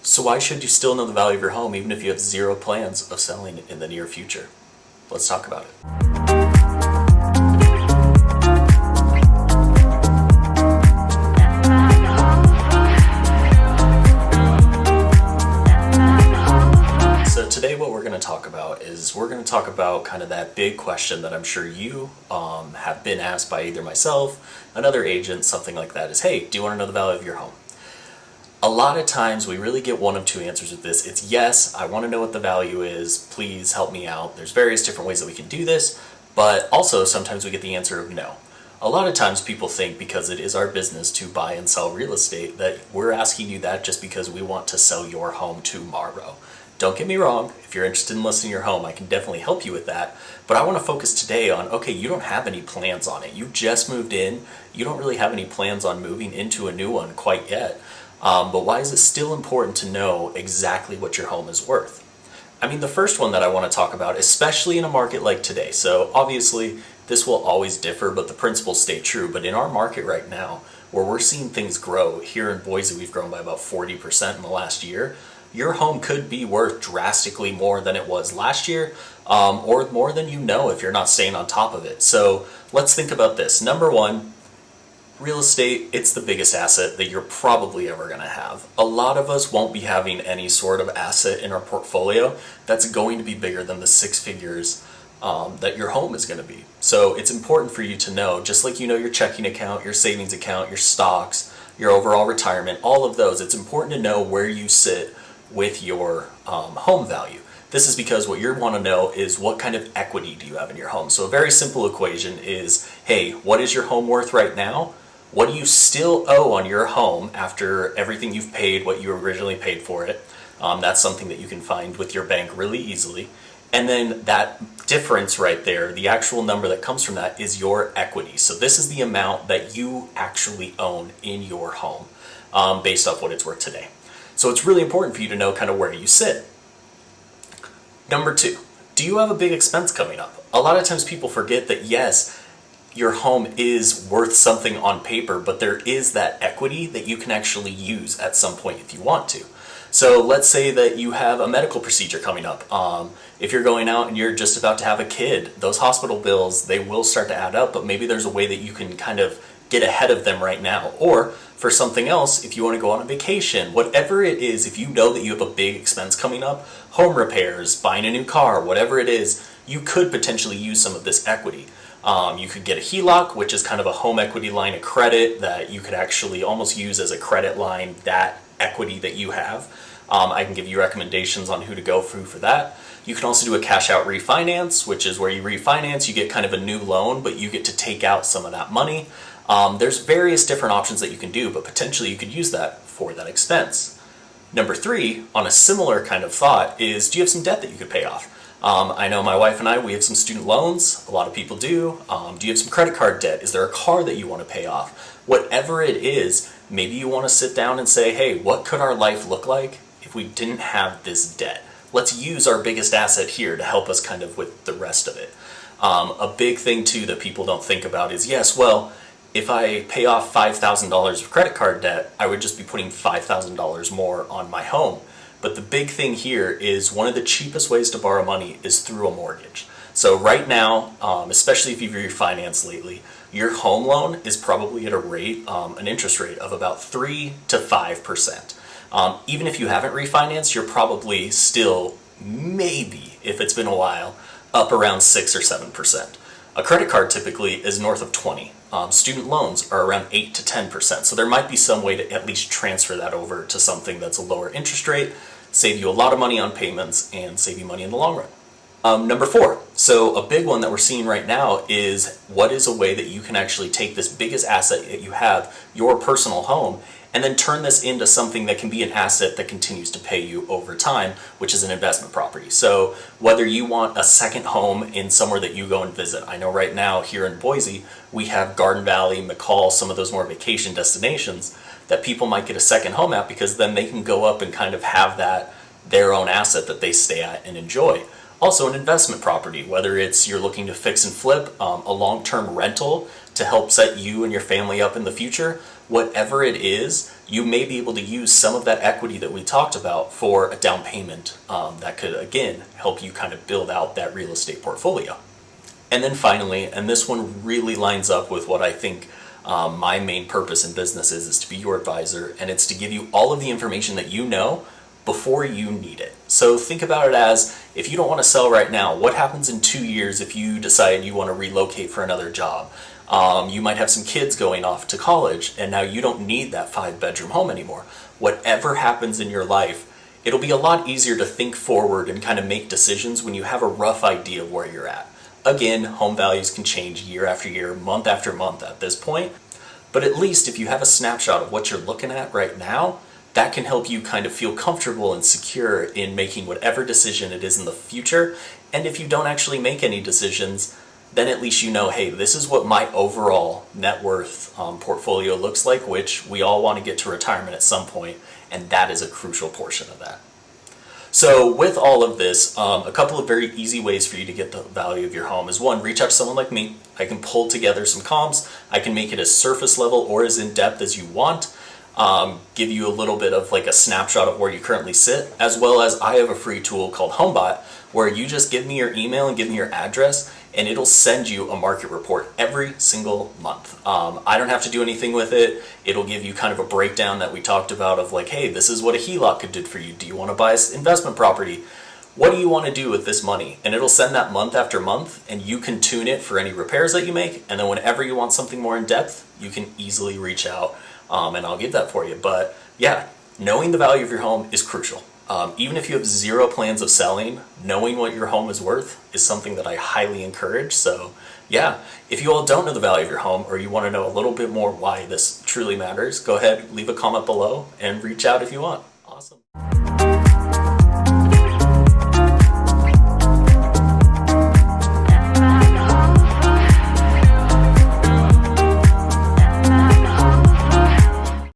So why should you still know the value of your home even if you have zero plans of selling in the near future? Let's talk about it. So today what we're going to talk about is we're going to talk about kind of that big question that I'm sure you have been asked by either myself, another agent, something like that, is, hey, do you want to know the value of your home? A lot of times we really get one of two answers with this. It's yes, I want to know what the value is, please help me out. There's various different ways that we can do this, but also sometimes we get the answer of no. A lot of times people think because it is our business to buy and sell real estate that we're asking you that just because we want to sell your home tomorrow. Don't get me wrong, if you're interested in listing your home, I can definitely help you with that, but I want to focus today on, okay, you don't have any plans on it. You just moved in, you don't really have any plans on moving into a new one quite yet. But why is it still important to know exactly what your home is worth? I mean, the first one that I want to talk about, especially in a market like today, so obviously this will always differ, but the principles stay true. But in our market right now, where we're seeing things grow, here in Boise we've grown by about 40% in the last year, your home could be worth drastically more than it was last year, or more than you know if you're not staying on top of it. So let's think about this. Number one, real estate, it's the biggest asset that you're probably ever going to have. A lot of us won't be having any sort of asset in our portfolio that's going to be bigger than the six figures that your home is going to be. So it's important for you to know, just like you know your checking account, your savings account, your stocks, your overall retirement, all of those, it's important to know where you sit with your home value. This is because what you want to know is what kind of equity do you have in your home. So a very simple equation is, hey, what is your home worth right now? What do you still owe on your home after everything you've paid, what you originally paid for it? That's something that you can find with your bank really easily. And then that difference right there, the actual number that comes from that, is your equity. So this is the amount that you actually own in your home based off what it's worth today. So it's really important for you to know kind of where you sit. Number two, do you have a big expense coming up? A lot of times people forget that yes, your home is worth something on paper, but there is that equity that you can actually use at some point if you want to. So let's say that you have a medical procedure coming up. If you're going out and you're just about to have a kid, those hospital bills, they will start to add up, but maybe there's a way that you can kind of get ahead of them right now. Or for something else, if you want to go on a vacation, whatever it is, if you know that you have a big expense coming up, home repairs, buying a new car, whatever it is, you could potentially use some of this equity. You could get a HELOC, which is kind of a home equity line of credit that you could actually almost use as a credit line, that equity that you have. I can give you recommendations on who to go through for that. You can also do a cash out refinance, which is where you refinance, you get kind of a new loan, but you get to take out some of that money. There's various different options that you can do, but potentially you could use that for that expense. Number three, on a similar kind of thought, is do you have some debt that you could pay off? I know my wife and I, we have some student loans. A lot of people do. Do you have some credit card debt? Is there a car that you want to pay off? Whatever it is, maybe you want to sit down and say, hey, what could our life look like if we didn't have this debt? Let's use our biggest asset here to help us kind of with the rest of it. A big thing too that people don't think about is, yes, well, if I pay off $5,000 of credit card debt, I would just be putting $5,000 more on my home. But the big thing here is one of the cheapest ways to borrow money is through a mortgage. So right now, especially if you've refinanced lately, your home loan is probably at a rate, an interest rate of about 3 to 5%. Even if you haven't refinanced, you're probably still, maybe, if it's been a while, up around 6 or 7%. A credit card typically is north of 20. Student loans are around 8 to 10%. So there might be some way to at least transfer that over to something that's a lower interest rate, save you a lot of money on payments, and save you money in the long run. Number four, so a big one that we're seeing right now is what is a way that you can actually take this biggest asset that you have, your personal home, and then turn this into something that can be an asset that continues to pay you over time, which is an investment property. So whether you want a second home in somewhere that you go and visit, I know right now here in Boise, we have Garden Valley, McCall, some of those more vacation destinations that people might get a second home at because then they can go up and kind of have that their own asset that they stay at and enjoy. Also an investment property, whether it's you're looking to fix and flip, a long-term rental to help set you and your family up in the future, whatever it is, you may be able to use some of that equity that we talked about for a down payment that could, again, help you kind of build out that real estate portfolio. And then finally, and this one really lines up with what I think my main purpose in business is to be your advisor, and it's to give you all of the information that you know before you need it. So think about it as, if you don't want to sell right now, what happens in 2 years if you decide you want to relocate for another job? You might have some kids going off to college, and now you don't need that 5-bedroom home anymore. Whatever happens in your life, it'll be a lot easier to think forward and kind of make decisions when you have a rough idea of where you're at. Again, home values can change year after year, month after month at this point, but at least if you have a snapshot of what you're looking at right now, that can help you kind of feel comfortable and secure in making whatever decision it is in the future. And if you don't actually make any decisions, then at least you know, hey, this is what my overall net worth portfolio looks like, which we all want to get to retirement at some point, and that is a crucial portion of that. So with all of this, a couple of very easy ways for you to get the value of your home is, one, reach out to someone like me. I can pull together some comps. I can make it as surface level or as in-depth as you want. Give you a little bit of like a snapshot of where you currently sit, as well as I have a free tool called HomeBot, where you just give me your email and give me your address, and it'll send you a market report every single month. I don't have to do anything with it. It'll give you kind of a breakdown that we talked about of like, hey, this is what a HELOC could do for you. Do you want to buy an investment property? What do you want to do with this money? And it'll send that month after month, and you can tune it for any repairs that you make, and then whenever you want something more in depth, you can easily reach out, and I'll give that for you. But yeah, knowing the value of your home is crucial. Even if you have zero plans of selling, knowing what your home is worth is something that I highly encourage. So yeah, if you all don't know the value of your home, or you want to know a little bit more why this truly matters, go ahead, leave a comment below and reach out if you want.